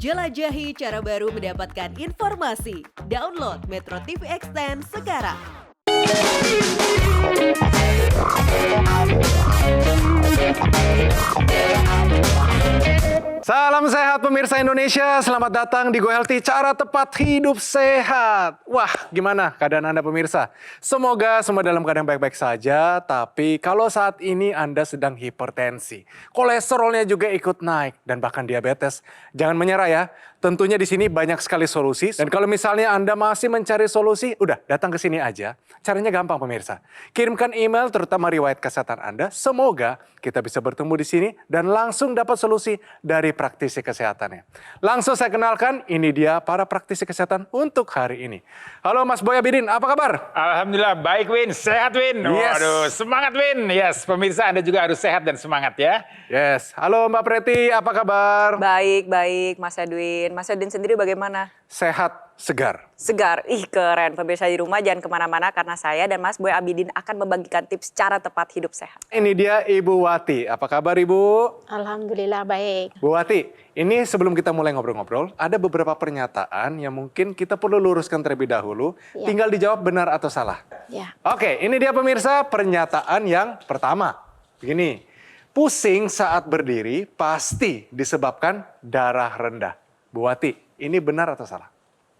Jelajahi cara baru mendapatkan informasi. Download Metro TV Extend sekarang. Salam sehat pemirsa Indonesia, selamat datang di Go Healthy, cara tepat hidup sehat. Wah, gimana keadaan Anda pemirsa? Semoga semua dalam keadaan baik-baik saja, tapi kalau saat ini Anda sedang hipertensi, kolesterolnya juga ikut naik, dan bahkan diabetes, jangan menyerah ya. Tentunya di sini banyak sekali solusi, dan kalau misalnya Anda masih mencari solusi, udah datang ke sini aja. Caranya gampang pemirsa. Kirimkan email terutama riwayat kesehatan Anda, semoga kita bisa bertemu di sini dan langsung dapat solusi dari praktisi kesehatannya. Langsung saya kenalkan, ini dia para praktisi kesehatan untuk hari ini. Halo Mas Boy Abidin, apa kabar? Alhamdulillah, baik Win, sehat Win. Yes. Waduh, semangat Win. Yes, pemirsa Anda juga harus sehat dan semangat ya. Yes, halo Mbak Preti, apa kabar? Baik, Mas Edwin. Mas Edwin sendiri bagaimana? Sehat, segar. Segar, keren. Pemirsa di rumah jangan kemana-mana karena saya dan Mas Boy Abidin akan membagikan tips cara tepat hidup sehat. Ini dia Ibu Wati, apa kabar Ibu? Alhamdulillah baik. Bu Wati, ini sebelum kita mulai ngobrol-ngobrol, ada beberapa pernyataan yang mungkin kita perlu luruskan terlebih dahulu. Ya. Tinggal dijawab benar atau salah. Ya. Oke, ini dia pemirsa pernyataan yang pertama. Begini, pusing saat berdiri pasti disebabkan darah rendah. Bu Wati, ini benar atau salah?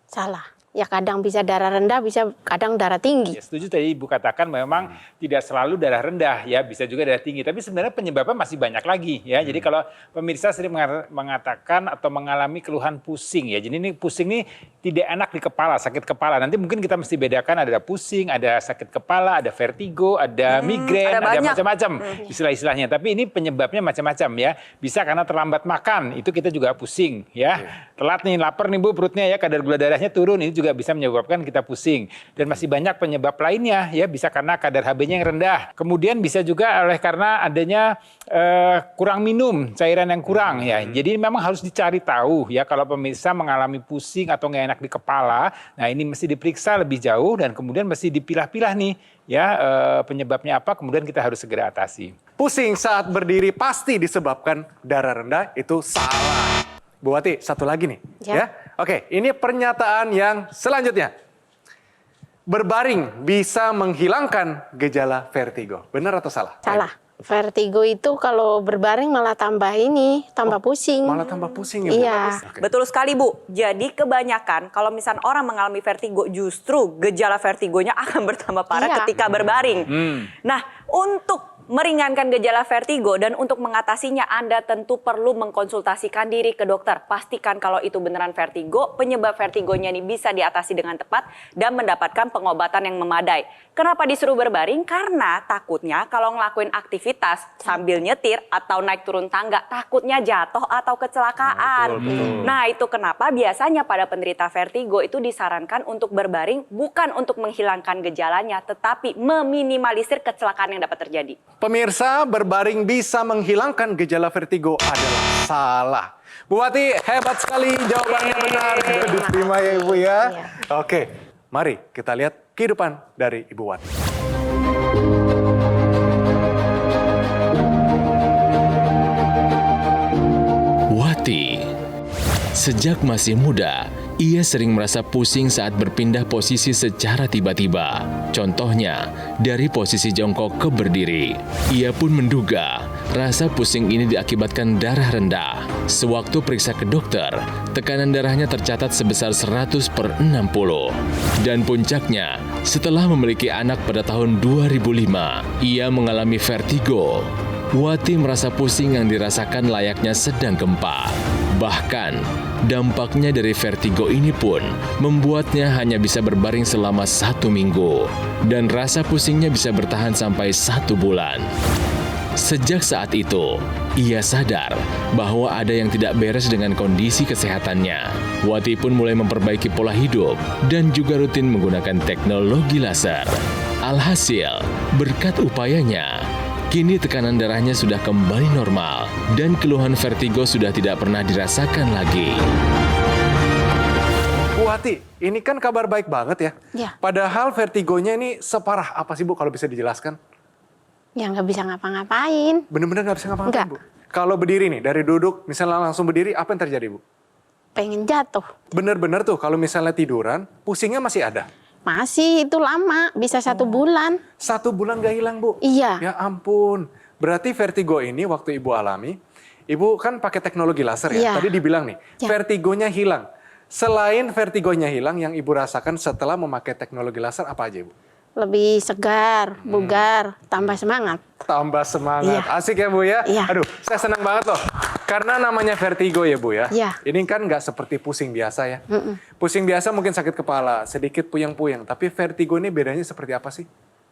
Salah. Ya kadang bisa darah rendah, bisa kadang darah tinggi. Ya, setuju tadi Ibu katakan memang tidak selalu darah rendah ya, bisa juga darah tinggi. Tapi sebenarnya penyebabnya masih banyak lagi ya. Jadi kalau pemirsa sering mengatakan atau mengalami keluhan pusing ya. Jadi ini pusing ini tidak enak di kepala, sakit kepala. Nanti mungkin kita mesti bedakan ada pusing, ada sakit kepala, ada vertigo, ada migrain, ada macam-macam istilah-istilahnya. Tapi ini penyebabnya macam-macam ya. Bisa karena terlambat makan, itu kita juga pusing ya. Telat nih, lapar nih Bu perutnya ya, kadar gula darahnya turun, ini juga bisa menyebabkan kita pusing. Dan masih banyak penyebab lainnya ya, bisa karena kadar HB-nya yang rendah. Kemudian bisa juga oleh karena adanya kurang minum, cairan yang kurang ya. Jadi memang harus dicari tahu ya kalau pemirsa mengalami pusing atau nggak enak di kepala. Nah ini mesti diperiksa lebih jauh dan kemudian mesti dipilah-pilah nih ya penyebabnya apa, kemudian kita harus segera atasi. Pusing saat berdiri pasti disebabkan darah rendah, itu salah. Bu Wati, satu lagi nih. Ya. Oke, ini pernyataan yang selanjutnya. Berbaring bisa menghilangkan gejala vertigo. Benar atau salah? Salah. Vertigo itu kalau berbaring malah tambah pusing. Malah tambah pusing ya Bu? Iya. Oke. Betul sekali Bu. Jadi kebanyakan kalau misalnya orang mengalami vertigo, justru gejala vertigonya akan bertambah parah ketika berbaring. Nah, untuk meringankan gejala vertigo dan untuk mengatasinya Anda tentu perlu mengkonsultasikan diri ke dokter. Pastikan kalau itu beneran vertigo, penyebab vertigonya ini bisa diatasi dengan tepat dan mendapatkan pengobatan yang memadai. Kenapa disuruh berbaring? Karena takutnya kalau ngelakuin aktivitas sambil nyetir atau naik turun tangga, takutnya jatuh atau kecelakaan. Nah itu kenapa biasanya pada penderita vertigo itu disarankan untuk berbaring bukan untuk menghilangkan gejalanya, tetapi meminimalisir kecelakaan yang dapat terjadi. Pemirsa, berbaring bisa menghilangkan gejala vertigo adalah salah. Bu Wati, hebat sekali jawabannya benar. Diterima ya Ibu ya. Oke, mari kita lihat kehidupan dari Ibu Wati. Wati. Sejak masih muda, ia sering merasa pusing saat berpindah posisi secara tiba-tiba. Contohnya, dari posisi jongkok ke berdiri. Ia pun menduga rasa pusing ini diakibatkan darah rendah. Sewaktu periksa ke dokter, tekanan darahnya tercatat sebesar 100/60. Dan puncaknya, setelah memiliki anak pada tahun 2005, ia mengalami vertigo. Wati merasa pusing yang dirasakan layaknya sedang gempa. Bahkan, dampaknya dari vertigo ini pun membuatnya hanya bisa berbaring selama 1 minggu. Dan rasa pusingnya bisa bertahan sampai 1 bulan. Sejak saat itu, ia sadar bahwa ada yang tidak beres dengan kondisi kesehatannya. Wati pun mulai memperbaiki pola hidup dan juga rutin menggunakan teknologi laser. Alhasil, berkat upayanya, kini tekanan darahnya sudah kembali normal dan keluhan vertigo sudah tidak pernah dirasakan lagi. Bu Wati, ini kan kabar baik banget ya. Ya. Padahal vertigonya ini separah apa sih Bu kalau bisa dijelaskan? Ya nggak bisa ngapa-ngapain. Bener-bener nggak bisa ngapa-ngapain Nggak. Bu? Kalau berdiri nih, dari duduk misalnya langsung berdiri, apa yang terjadi Bu? pengen jatuh. Bener-bener tuh kalau misalnya tiduran, pusingnya masih ada. Masih itu lama, bisa 1 bulan. 1 bulan gak hilang, Bu? Iya. Ya ampun. Berarti vertigo ini waktu Ibu alami, Ibu kan pakai teknologi laser ya? Iya. Tadi dibilang nih, Ya. vertigonya hilang. Selain vertigonya hilang, yang Ibu rasakan setelah memakai teknologi laser apa aja, Ibu? Lebih segar, bugar, tambah semangat. Tambah semangat. Iya. Asik ya, Bu ya? Iya. Aduh, saya senang banget loh. Karena namanya vertigo ya, Bu ya? Iya. Ini kan nggak seperti pusing biasa ya. Pusing biasa mungkin sakit kepala, sedikit puyeng-puyeng. Tapi vertigo ini bedanya seperti apa sih?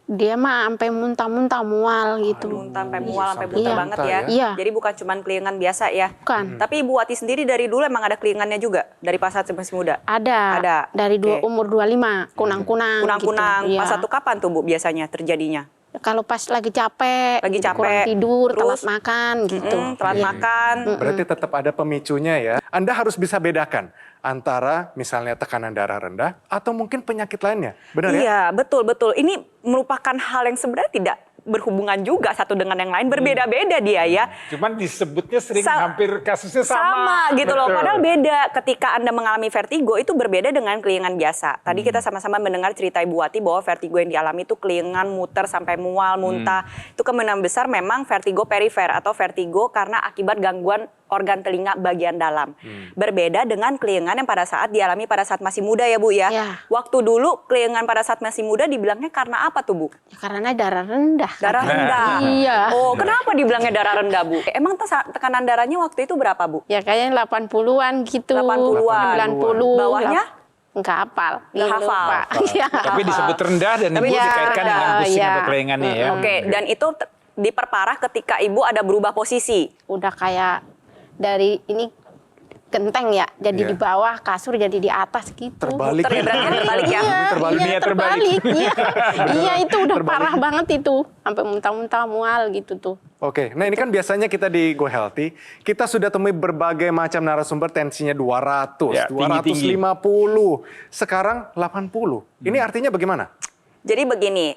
Dia mah sampai muntah-muntah, mual gitu. Muntah sampai mual, sampai sampai buta Iya. banget muntah ya. ya. Iya. Jadi bukan cuma kelingan biasa ya. Bukan. Tapi Ibu Wati sendiri dari dulu emang ada kelingannya juga dari pas saat masih muda. Ada. Dari Oke. umur 25, kunang-kunang. Kunang-kunang. Gitu. Pas Iya. satu kapan tuh Bu biasanya terjadinya? Kalau pas lagi capek, Lagi capek, kurang tidur, terus? telat makan gitu. Telat Iya. makan. Berarti tetap ada pemicunya ya. Anda harus bisa bedakan antara misalnya tekanan darah rendah atau mungkin penyakit lainnya. Benar ya? Iya, betul. Ini merupakan hal yang sebenarnya tidak berhubungan juga satu dengan yang lain, berbeda-beda dia ya. Cuman disebutnya sering Sa- hampir kasusnya Sama gitu loh, Betul. padahal beda. Ketika Anda mengalami vertigo itu berbeda dengan kelingan biasa. Tadi kita sama-sama mendengar cerita Ibu Wati bahwa vertigo yang dialami itu kelingan, muter sampai mual, muntah. Itu kemungkinan besar memang vertigo perifer atau vertigo karena akibat gangguan organ telinga bagian dalam. Berbeda dengan kelingan yang pada saat dialami pada saat masih muda ya Bu ya. Ya. Waktu dulu kelingan pada saat masih muda dibilangnya karena apa tuh Bu? Ya, karena darah rendah. Darah rendah. Iya. Oh, kenapa dibilangnya darah rendah, Bu? Emang tekanan darahnya waktu itu berapa, Bu? Ya kayaknya 80-an gitu. 80-an. 90. Bawahnya? Enggak hafal. Nggak hafal. Lupa. Iya. Tapi disebut rendah dan Ibu Iya, dikaitkan dengan rendah, pusing iya. atau kelingannya ya. Oke, dan itu diperparah ketika Ibu ada berubah posisi. Udah kayak dari ini genteng ya, jadi Iya. di bawah, kasur jadi di atas gitu. Terbalik. Muter ya, berarti terbalik ya? Iya, Terbalik. iya, Dunia terbalik. terbalik. Iya, iya itu udah Terbalik. parah banget itu, sampai muntah-muntah mual gitu tuh. Oke, nah ini kan biasanya kita di Go Healthy, kita sudah temui berbagai macam narasumber tensinya 200, Ya, 250, sekarang 80. Ini artinya bagaimana? Jadi begini,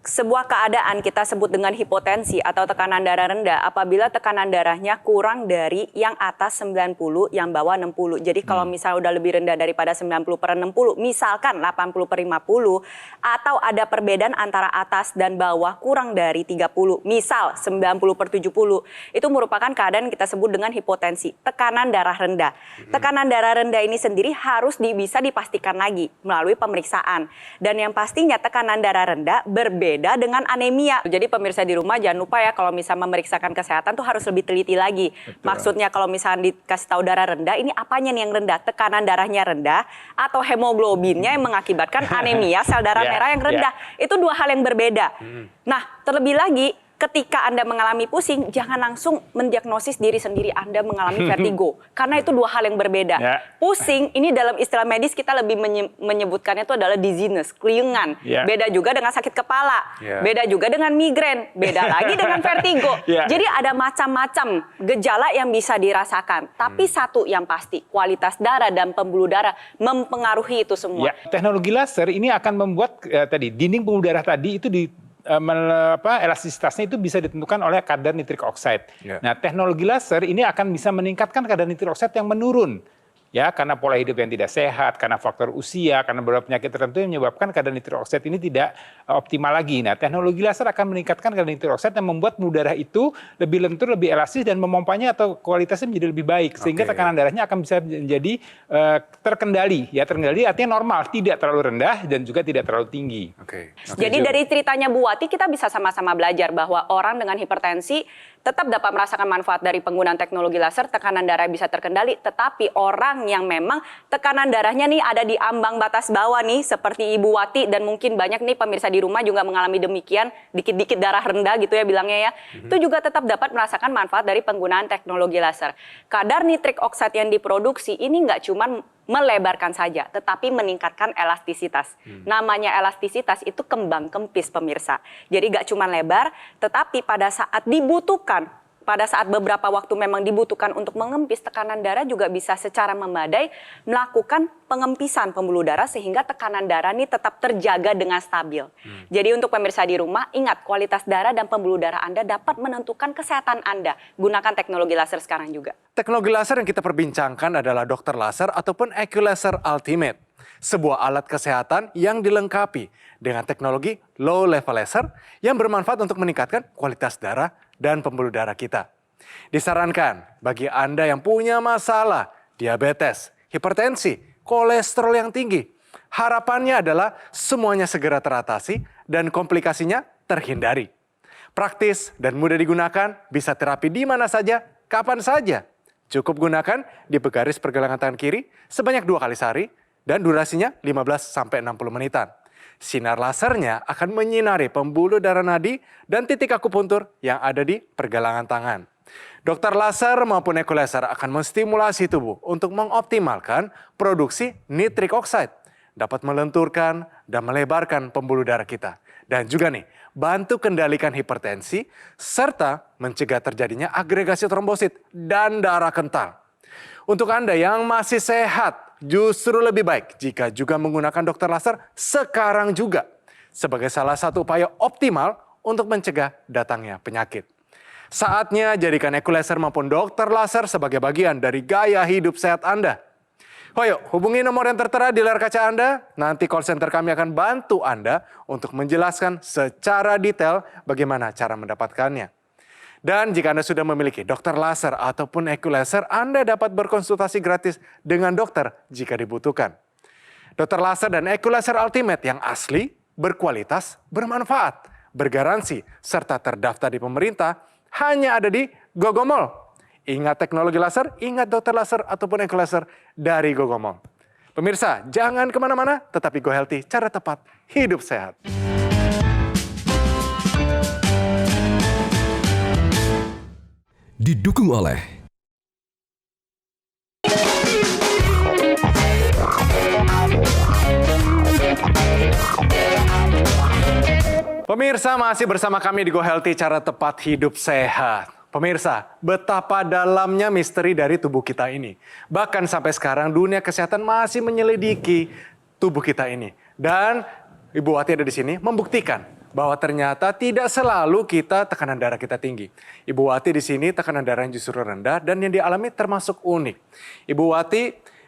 sebuah keadaan kita sebut dengan hipotensi atau tekanan darah rendah apabila tekanan darahnya kurang dari yang atas 90, yang bawah 60. Jadi kalau misalnya udah lebih rendah daripada 90/60, misalkan 80/50, atau ada perbedaan antara atas dan bawah kurang dari 30, misal 90/70, itu merupakan keadaan yang kita sebut dengan hipotensi, tekanan darah rendah. Tekanan darah rendah ini sendiri harus bisa dipastikan lagi melalui pemeriksaan. Dan yang pastinya tekanan darah rendah berbeda dengan anemia. Jadi pemirsa di rumah jangan lupa ya kalau misalnya memeriksakan kesehatan tuh harus lebih teliti lagi. Maksudnya kalau misalnya dikasih tahu darah rendah, ini apanya nih yang rendah? Tekanan darahnya rendah atau hemoglobinnya yang mengakibatkan anemia sel darah Ya, merah yang rendah. Itu dua hal yang berbeda. Nah, terlebih lagi ketika Anda mengalami pusing, jangan langsung mendiagnosis diri sendiri Anda mengalami vertigo. Karena itu dua hal yang berbeda. Ya. Pusing, ini dalam istilah medis kita lebih menyebutkannya itu adalah dizziness, kelingan. Ya. Beda juga dengan sakit kepala. Ya. Beda juga dengan migrain. Beda lagi dengan vertigo. Ya. Jadi ada macam-macam gejala yang bisa dirasakan. Tapi satu yang pasti, kualitas darah dan pembuluh darah mempengaruhi itu semua. Ya, teknologi laser ini akan membuat tadi dinding pembuluh darah tadi itu elastisitasnya itu bisa ditentukan oleh kadar nitrik oxide. Ya. Nah, teknologi laser ini akan bisa meningkatkan kadar nitrik oxide yang menurun. Ya, karena pola hidup yang tidak sehat, karena faktor usia, karena beberapa penyakit tertentu yang menyebabkan kadar nitrik oxide ini tidak optimal lagi. Nah, teknologi laser akan meningkatkan kadar nitrik oxide yang membuat pembuluh darah itu lebih lentur, lebih elastis, dan memompanya atau kualitasnya menjadi lebih baik. Sehingga Oke. tekanan darahnya akan bisa menjadi terkendali. Ya, terkendali artinya normal, tidak terlalu rendah dan juga tidak terlalu tinggi. Oke. Jadi dari ceritanya Bu Wati kita bisa sama-sama belajar bahwa orang dengan hipertensi tetap dapat merasakan manfaat dari penggunaan teknologi laser, tekanan darah bisa terkendali, tetapi orang yang memang tekanan darahnya nih ada di ambang batas bawah nih, seperti Ibu Wati dan mungkin banyak nih pemirsa di rumah juga mengalami demikian, dikit-dikit darah rendah gitu ya bilangnya ya, itu juga tetap dapat merasakan manfaat dari penggunaan teknologi laser. Kadar nitrik oxide yang diproduksi ini nggak cuma melebarkan saja, tetapi meningkatkan elastisitas. Namanya elastisitas itu kembang kempis pemirsa. Jadi gak cuma lebar, tetapi pada saat dibutuhkan pada saat beberapa waktu memang dibutuhkan untuk mengempis, tekanan darah juga bisa secara memadai melakukan pengempisan pembuluh darah sehingga tekanan darah ini tetap terjaga dengan stabil. Jadi untuk pemirsa di rumah, ingat kualitas darah dan pembuluh darah Anda dapat menentukan kesehatan Anda. Gunakan teknologi laser sekarang juga. Teknologi laser yang kita perbincangkan adalah Dokter Laser ataupun AccuLaser Ultimate. Sebuah alat kesehatan yang dilengkapi dengan teknologi low level laser yang bermanfaat untuk meningkatkan kualitas darah dan pembuluh darah kita. Disarankan bagi Anda yang punya masalah diabetes, hipertensi, kolesterol yang tinggi. Harapannya adalah semuanya segera teratasi dan komplikasinya terhindari. Praktis dan mudah digunakan, bisa terapi di mana saja, kapan saja. Cukup gunakan di garis pergelangan tangan kiri sebanyak 2 kali sehari dan durasinya 15-60 menitan. Sinar lasernya akan menyinari pembuluh darah nadi dan titik akupuntur yang ada di pergelangan tangan. Dokter laser maupun AccuLaser akan menstimulasi tubuh untuk mengoptimalkan produksi nitric oxide, dapat melenturkan dan melebarkan pembuluh darah kita. Dan juga nih, bantu kendalikan hipertensi serta mencegah terjadinya agregasi trombosit dan darah kental. Untuk Anda yang masih sehat, justru lebih baik jika juga menggunakan dokter laser sekarang juga sebagai salah satu upaya optimal untuk mencegah datangnya penyakit. Saatnya jadikan AccuLaser maupun dokter laser sebagai bagian dari gaya hidup sehat Anda. Ayo hubungi nomor yang tertera di layar kaca Anda, nanti call center kami akan bantu Anda untuk menjelaskan secara detail bagaimana cara mendapatkannya. Dan jika Anda sudah memiliki dokter laser ataupun AccuLaser, Anda dapat berkonsultasi gratis dengan dokter jika dibutuhkan. Dokter laser dan AccuLaser Ultimate yang asli, berkualitas, bermanfaat, bergaransi, serta terdaftar di pemerintah, hanya ada di Gogomall. Ingat teknologi laser, ingat dokter laser ataupun AccuLaser dari Gogomall. Pemirsa, jangan kemana-mana, tetapi Go Healthy, cara tepat, hidup sehat. Didukung oleh Pemirsa, masih bersama kami di Go Healthy, cara tepat hidup sehat. Pemirsa, betapa dalamnya misteri dari tubuh kita ini. Bahkan sampai sekarang dunia kesehatan masih menyelidiki tubuh kita ini. Dan Ibu Wati ada di sini membuktikan bahwa ternyata tidak selalu tekanan darah kita tinggi. Ibu Wati di sini tekanan darahnya justru rendah dan yang dialami termasuk unik. Ibu Wati,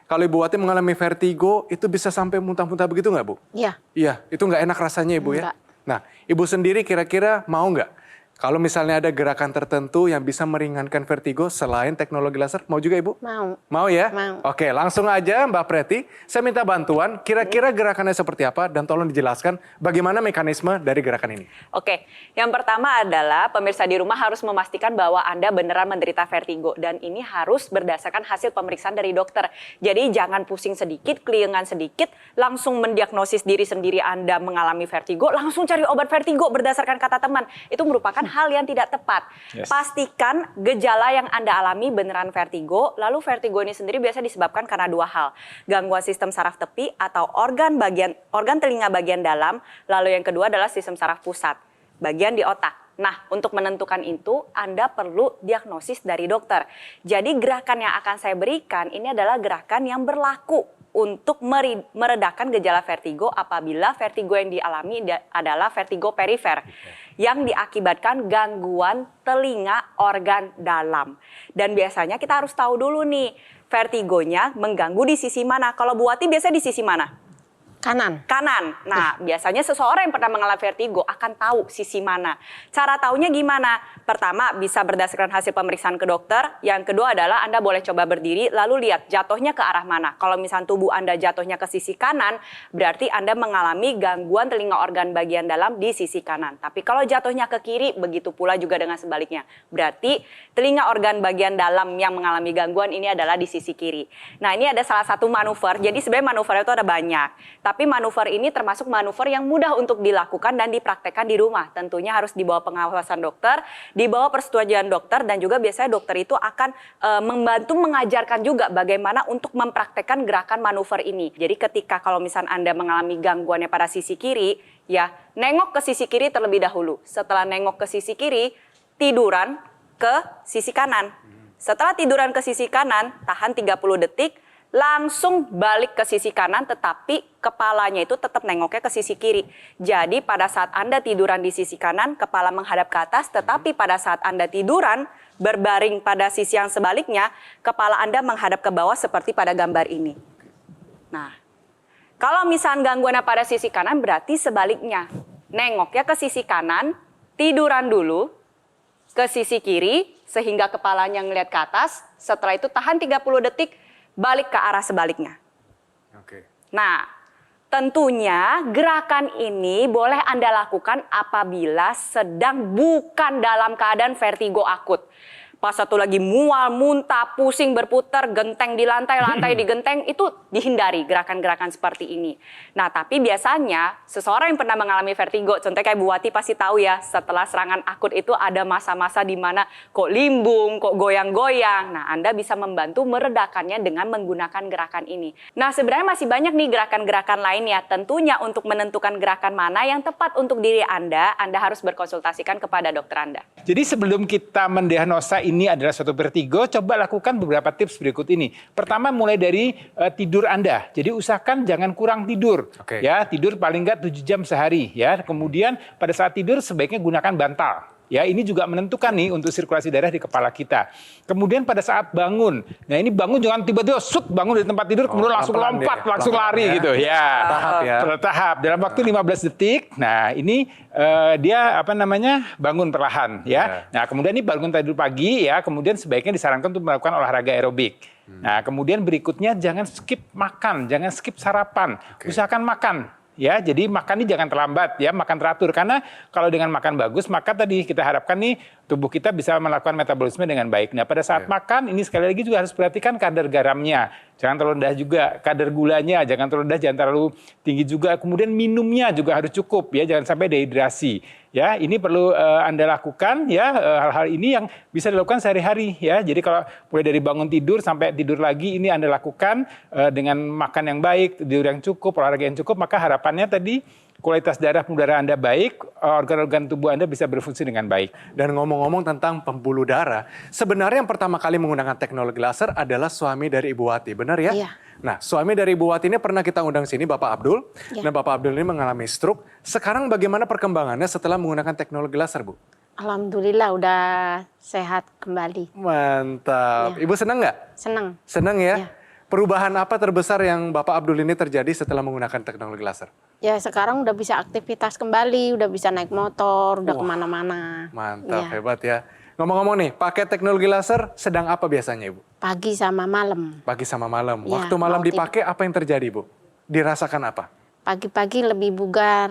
kalau Ibu Wati mengalami vertigo itu bisa sampai muntah-muntah begitu nggak Bu? Iya. Iya, itu nggak enak rasanya Ibu ya? Enggak. Nah, Ibu sendiri kira-kira mau nggak? Kalau misalnya ada gerakan tertentu yang bisa meringankan vertigo selain teknologi laser, mau juga Ibu? Mau. Mau ya? Mau. Oke, langsung aja Mbak Preti, saya minta bantuan, kira-kira gerakannya seperti apa dan tolong dijelaskan bagaimana mekanisme dari gerakan ini. Oke, yang pertama adalah pemirsa di rumah harus memastikan bahwa Anda beneran menderita vertigo dan ini harus berdasarkan hasil pemeriksaan dari dokter. Jadi jangan pusing sedikit, keliengan sedikit, langsung mendiagnosis diri sendiri Anda mengalami vertigo, langsung cari obat vertigo berdasarkan kata teman. Itu merupakan hal yang tidak tepat. Yes. Pastikan gejala yang Anda alami beneran vertigo, lalu vertigo ini sendiri biasa disebabkan karena 2 hal. Gangguan sistem saraf tepi atau organ telinga bagian dalam, lalu yang kedua adalah sistem saraf pusat, bagian di otak. Nah, untuk menentukan itu, Anda perlu diagnosis dari dokter. Jadi gerakan yang akan saya berikan ini adalah gerakan yang berlaku untuk meredakan gejala vertigo apabila vertigo yang dialami adalah vertigo perifer yang diakibatkan gangguan telinga organ dalam. Dan biasanya kita harus tahu dulu nih, vertigonya mengganggu di sisi mana. Kalau Bu Wati biasanya di sisi mana? Kanan. Kanan. Nah, biasanya seseorang yang pernah mengalami vertigo akan tahu sisi mana. Cara taunya gimana? Pertama, bisa berdasarkan hasil pemeriksaan ke dokter. Yang kedua adalah Anda boleh coba berdiri, lalu lihat jatuhnya ke arah mana. Kalau misalnya tubuh Anda jatuhnya ke sisi kanan, berarti Anda mengalami gangguan telinga organ bagian dalam di sisi kanan. Tapi kalau jatuhnya ke kiri, begitu pula juga dengan sebaliknya. Berarti telinga organ bagian dalam yang mengalami gangguan ini adalah di sisi kiri. Nah, ini ada salah satu manuver. Jadi sebenarnya manuver itu ada banyak. Tapi manuver ini termasuk manuver yang mudah untuk dilakukan dan dipraktekkan di rumah. Tentunya harus di bawah pengawasan dokter, di bawah persetujuan dokter, dan juga biasanya dokter itu akan membantu mengajarkan juga bagaimana untuk mempraktekkan gerakan manuver ini. Jadi ketika kalau misalnya Anda mengalami gangguannya pada sisi kiri, ya nengok ke sisi kiri terlebih dahulu. Setelah nengok ke sisi kiri, tiduran, ke sisi kanan. Setelah tiduran ke sisi kanan, tahan 30 detik, langsung balik ke sisi kanan, tetapi kepalanya itu tetap nengoknya ke sisi kiri. Jadi pada saat Anda tiduran di sisi kanan, kepala menghadap ke atas, tetapi pada saat Anda tiduran, berbaring pada sisi yang sebaliknya, kepala Anda menghadap ke bawah seperti pada gambar ini. Nah, kalau misalnya gangguannya pada sisi kanan, berarti sebaliknya. Nengoknya ke sisi kanan, tiduran dulu, ke sisi kiri, sehingga kepalanya ngelihat ke atas, setelah itu tahan 30 detik, balik ke arah sebaliknya. Oke. Nah, tentunya gerakan ini boleh Anda lakukan apabila sedang bukan dalam keadaan vertigo akut. Pas satu lagi mual, muntah, pusing, berputar, genteng di lantai, lantai di genteng, itu dihindari gerakan-gerakan seperti ini. Nah, tapi biasanya seseorang yang pernah mengalami vertigo, contohnya kayak Bu Wati pasti tahu ya, setelah serangan akut itu ada masa-masa di mana kok limbung, kok goyang-goyang. Nah, Anda bisa membantu meredakannya dengan menggunakan gerakan ini. Nah, sebenarnya masih banyak nih gerakan-gerakan lainnya. Tentunya untuk menentukan gerakan mana yang tepat untuk diri Anda harus berkonsultasikan kepada dokter Anda. Jadi sebelum kita mendiagnosa ini adalah suatu vertigo, coba lakukan beberapa tips berikut ini. Pertama, mulai dari tidur Anda. Jadi usahakan jangan kurang tidur. Oke. Ya, tidur paling nggak 7 jam sehari. Ya, kemudian pada saat tidur sebaiknya gunakan bantal. Ya, ini juga menentukan nih untuk sirkulasi darah di kepala kita. Kemudian pada saat bangun, nah ini bangun jangan tiba-tiba bangun dari tempat tidur, kemudian langsung pelan-pelan lompat, deh, langsung pelan-pelan lari ya. gitu. Ya, Bertahap ya. bertahap dalam waktu 15 detik. Nah, ini dia bangun perlahan ya. Nah, kemudian ini bangun tidur pagi ya, kemudian sebaiknya disarankan untuk melakukan olahraga aerobik. Nah, kemudian berikutnya jangan skip makan, jangan skip sarapan. Usahakan makan. Ya, jadi makan ini jangan terlambat ya, makan teratur. Karena kalau dengan makan bagus, maka tadi kita harapkan nih tubuh kita bisa melakukan metabolisme dengan baik. Nah, pada saat makan ini sekali lagi juga harus perhatikan kadar garamnya. Jangan terlalu rendah juga, kadar gulanya jangan terlalu rendah, jangan terlalu tinggi juga. Kemudian minumnya juga harus cukup ya, jangan sampai dehidrasi. Ya, ini perlu Anda lakukan ya, hal-hal ini yang bisa dilakukan sehari-hari ya. Jadi kalau mulai dari bangun tidur sampai tidur lagi ini Anda lakukan dengan makan yang baik, tidur yang cukup, olahraga yang cukup, maka harapannya tadi kualitas darah pembuluh darah Anda baik, organ-organ tubuh Anda bisa berfungsi dengan baik. Dan ngomong-ngomong tentang pembuluh darah, sebenarnya yang pertama kali menggunakan teknologi laser adalah suami dari Ibu Wati, benar ya? Iya. Nah, suami dari Ibu Wati ini pernah kita undang sini, Bapak Abdul. Iya. Dan Bapak Abdul ini mengalami stroke. Sekarang bagaimana perkembangannya setelah menggunakan teknologi laser, Bu? Alhamdulillah udah sehat kembali. Mantap. Iya. Ibu senang nggak? Senang. Senang ya? Iya. Perubahan apa terbesar yang Bapak Abdul ini terjadi setelah menggunakan teknologi laser? Ya sekarang udah bisa aktivitas kembali, udah bisa naik motor, udah Wah, kemana-mana. Mantap, Iya. hebat ya. Ngomong-ngomong nih, pakai teknologi laser sedang apa biasanya, Ibu? Pagi sama malam. Pagi sama malam. Iya, Waktu malam mau dipakai apa yang terjadi, Bu? Dirasakan apa? Pagi-pagi lebih bugar,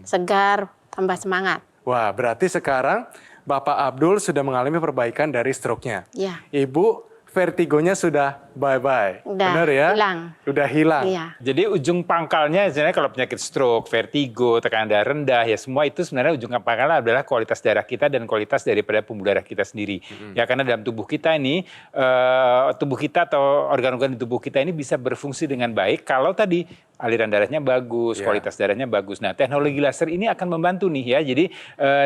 segar, tambah semangat. Wah, berarti sekarang Bapak Abdul sudah mengalami perbaikan dari stroke-nya. Iya. Ibu, vertigonya sudah bye-bye. Udah Benar ya? hilang. Udah hilang. Iya. Jadi ujung pangkalnya sebenarnya kalau penyakit stroke, vertigo, tekanan darah rendah, ya semua itu sebenarnya ujung pangkalnya adalah kualitas darah kita dan kualitas daripada pembuluh darah kita sendiri. Ya karena dalam tubuh kita ini, tubuh kita atau organ-organ di tubuh kita ini bisa berfungsi dengan baik kalau tadi aliran darahnya bagus, kualitas darahnya bagus. Nah, teknologi laser ini akan membantu nih ya. Jadi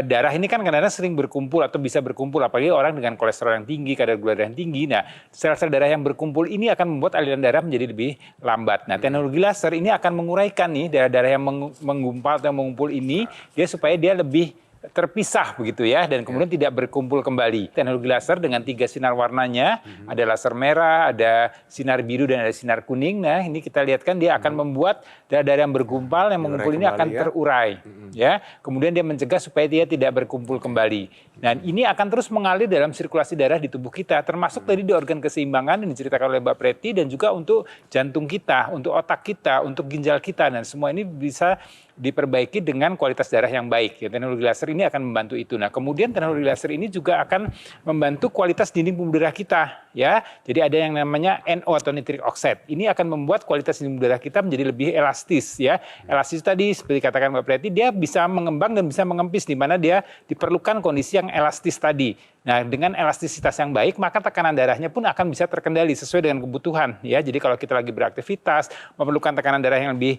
darah ini kan kadang-kadang sering berkumpul atau bisa berkumpul, apalagi orang dengan kolesterol yang tinggi, kadar gula darah yang tinggi. Nah, sel-sel darah yang berkumpul ini akan membuat aliran darah menjadi lebih lambat. Nah, teknologi laser ini akan menguraikan nih darah-darah yang menggumpal atau mengumpul ini, dia supaya dia lebih terpisah begitu ya, dan kemudian tidak berkumpul kembali. Teknologi laser dengan 3 sinar warnanya, ada laser merah, ada sinar biru, dan ada sinar kuning. Nah, ini kita lihat kan dia akan membuat darah-darah yang bergumpal, yang mengumpul ini akan terurai. Ya, kemudian dia mencegah supaya dia tidak berkumpul kembali. Dan ini akan terus mengalir dalam sirkulasi darah di tubuh kita, termasuk tadi di organ keseimbangan yang diceritakan oleh Mbak Preti, dan juga untuk jantung kita, untuk otak kita, untuk ginjal kita, dan semua ini bisa diperbaiki dengan kualitas darah yang baik. Ya, teknologi laser ini akan membantu itu. Nah, kemudian teknologi laser ini juga akan membantu kualitas dinding pembuluh darah kita, ya. Jadi ada yang namanya NO atau nitric oxide. Ini akan membuat kualitas dinding pembuluh darah kita menjadi lebih elastis, ya. Elastis tadi seperti katakan Mbak Preti, dia bisa mengembang dan bisa mengempis di mana dia diperlukan kondisi yang elastis tadi. Nah, dengan elastisitas yang baik, maka tekanan darahnya pun akan bisa terkendali sesuai dengan kebutuhan, ya. Jadi kalau kita lagi beraktivitas, memerlukan tekanan darah yang lebih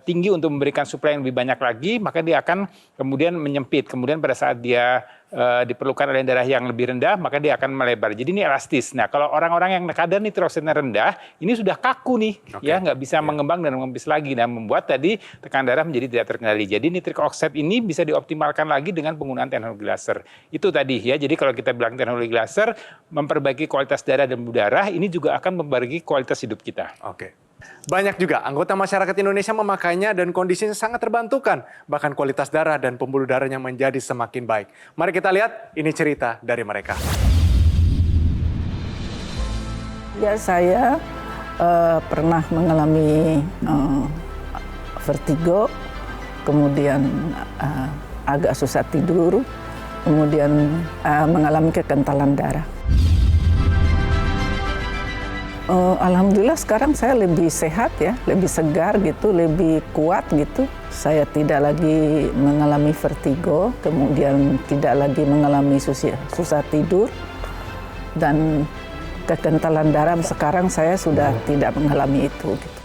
tinggi untuk memberikan suplai yang lebih banyak lagi, maka dia akan kemudian menyempit. Kemudian pada saat dia diperlukan aliran darah yang lebih rendah, maka dia akan melebar. Jadi ini elastis. Nah, kalau orang-orang yang kadar nitroksidnya rendah, ini sudah kaku nih, ya nggak bisa mengembang dan mengembis lagi, dan membuat tadi tekanan darah menjadi tidak terkendali. Jadi nitric oxide ini bisa dioptimalkan lagi dengan penggunaan teknologi laser. Itu tadi ya. Jadi kalau kita bilang teknologi laser memperbaiki kualitas darah dan pembuluh darah, ini juga akan memperbaiki kualitas hidup kita. Oke. Banyak juga anggota masyarakat Indonesia memakainya dan kondisinya sangat terbantukan. Bahkan kualitas darah dan pembuluh darahnya menjadi semakin baik. Mari kita lihat, ini cerita dari mereka. Ya, saya pernah mengalami vertigo, kemudian agak susah tidur, kemudian mengalami kekentalan darah. Alhamdulillah sekarang saya lebih sehat ya, lebih segar gitu, lebih kuat gitu. Saya tidak lagi mengalami vertigo, kemudian tidak lagi mengalami susah tidur, dan kekentalan darah sekarang saya sudah tidak mengalami itu. Gitu.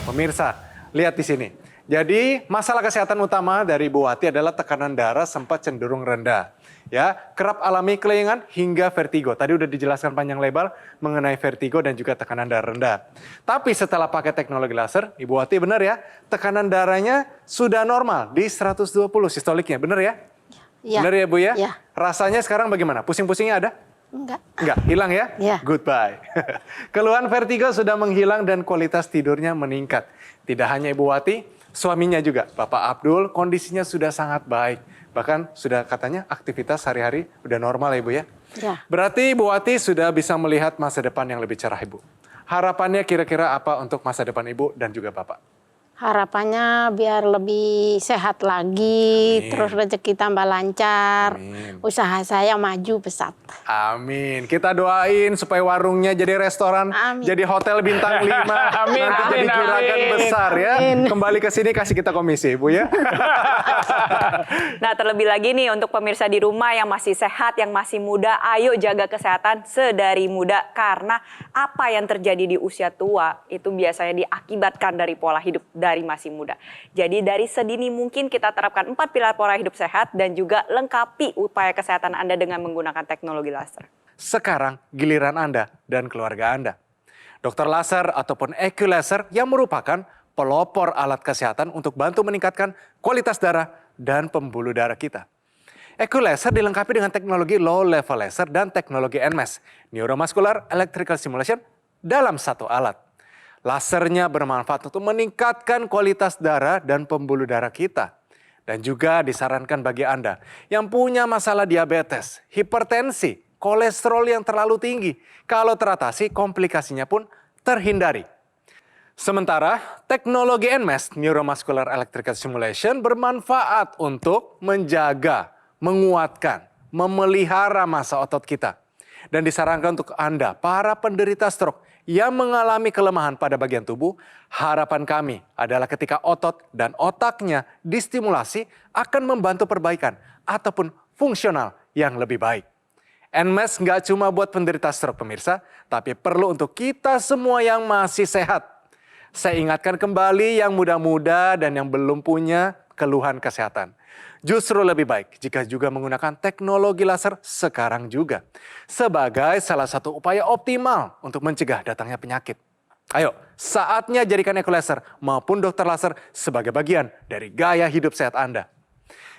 Pemirsa, lihat di sini. Jadi masalah kesehatan utama dari Bu Wati adalah tekanan darah sempat cenderung rendah. Ya, kerap alami kelengan hingga vertigo. Tadi udah dijelaskan panjang lebar mengenai vertigo dan juga tekanan darah rendah. Tapi setelah pakai teknologi laser, Ibu Wati benar ya, tekanan darahnya sudah normal di 120 sistoliknya, benar ya? Ya. Benar ya Bu ya? Ya. Rasanya sekarang bagaimana? Pusing-pusingnya ada? Enggak, hilang ya? Ya. Goodbye. Keluhan vertigo sudah menghilang dan kualitas tidurnya meningkat. Tidak hanya Ibu Wati, suaminya juga, Bapak Abdul, kondisinya sudah sangat baik. Bahkan sudah katanya aktivitas sehari-hari udah normal ya Ibu ya? Ya. Berarti Ibu Wati sudah bisa melihat masa depan yang lebih cerah Ibu. Harapannya kira-kira apa untuk masa depan Ibu dan juga Bapak? Harapannya biar lebih sehat lagi, Amin. terus rezeki tambah lancar, Amin. usaha saya maju pesat. Amin. Kita doain supaya warungnya jadi restoran, Amin. jadi hotel bintang 5, Amin, nanti amin, jadi juragan amin. besar ya. Amin. Kembali ke sini kasih kita komisi Ibu ya. Nah, terlebih lagi nih untuk pemirsa di rumah yang masih sehat, yang masih muda, ayo jaga kesehatan sedari muda. Karena apa yang terjadi di usia tua itu biasanya diakibatkan dari pola hidup dari masih muda. Jadi dari sedini mungkin kita terapkan 4 pilar pola hidup sehat dan juga lengkapi upaya kesehatan Anda dengan menggunakan teknologi laser. Sekarang giliran Anda dan keluarga Anda. Dokter laser ataupun EQ laser yang merupakan pelopor alat kesehatan untuk bantu meningkatkan kualitas darah dan pembuluh darah kita. EQ laser dilengkapi dengan teknologi low level laser dan teknologi NMES, Neuromuscular Electrical Stimulation, dalam satu alat. Lasernya bermanfaat untuk meningkatkan kualitas darah dan pembuluh darah kita. Dan juga disarankan bagi Anda yang punya masalah diabetes, hipertensi, kolesterol yang terlalu tinggi. Kalau teratasi, komplikasinya pun terhindari. Sementara, teknologi NMES, Neuromuscular Electrical Stimulation, bermanfaat untuk menjaga, menguatkan, memelihara massa otot kita. Dan disarankan untuk Anda, para penderita stroke yang mengalami kelemahan pada bagian tubuh, harapan kami adalah ketika otot dan otaknya distimulasi akan membantu perbaikan ataupun fungsional yang lebih baik. NMES nggak cuma buat penderita stroke pemirsa, tapi perlu untuk kita semua yang masih sehat. Saya ingatkan kembali yang muda-muda dan yang belum punya keluhan kesehatan. Justru lebih baik jika juga menggunakan teknologi laser sekarang juga. Sebagai salah satu upaya optimal untuk mencegah datangnya penyakit. Ayo, saatnya jadikan EQ laser maupun dokter laser sebagai bagian dari gaya hidup sehat Anda.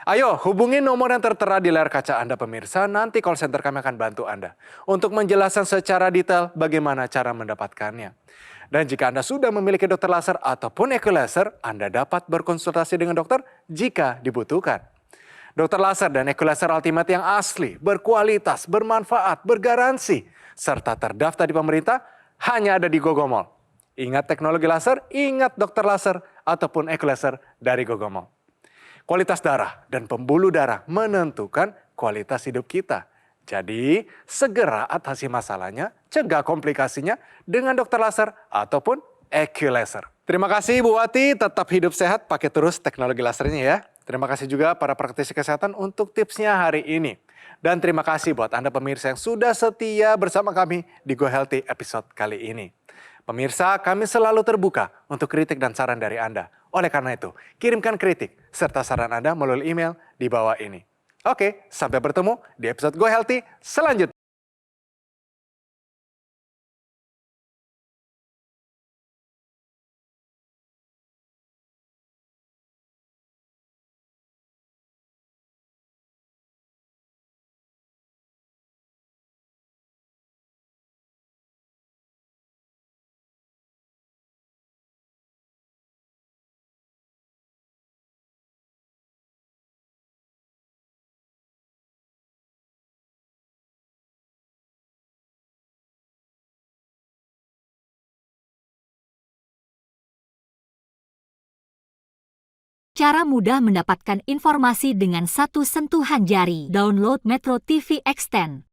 Ayo, hubungi nomor yang tertera di layar kaca Anda pemirsa, nanti call center kami akan bantu Anda untuk menjelaskan secara detail bagaimana cara mendapatkannya. Dan jika Anda sudah memiliki dokter laser ataupun EQ laser, Anda dapat berkonsultasi dengan dokter jika dibutuhkan. Dokter laser dan EQ laser Ultimate yang asli, berkualitas, bermanfaat, bergaransi, serta terdaftar di pemerintah hanya ada di Gogomall. Ingat teknologi laser, ingat dokter laser ataupun EQ laser dari Gogomall. Kualitas darah dan pembuluh darah menentukan kualitas hidup kita. Jadi segera atasi masalahnya, cegah komplikasinya dengan dokter laser ataupun EQ laser. Terima kasih Bu Wati, tetap hidup sehat, pakai terus teknologi lasernya ya. Terima kasih juga para praktisi kesehatan untuk tipsnya hari ini. Dan terima kasih buat Anda pemirsa yang sudah setia bersama kami di Go Healthy episode kali ini. Pemirsa, kami selalu terbuka untuk kritik dan saran dari Anda. Oleh karena itu, kirimkan kritik serta saran Anda melalui email di bawah ini. Oke, sampai bertemu di episode Go Healthy selanjutnya. Cara mudah mendapatkan informasi dengan satu sentuhan jari. Download Metro TV Extend.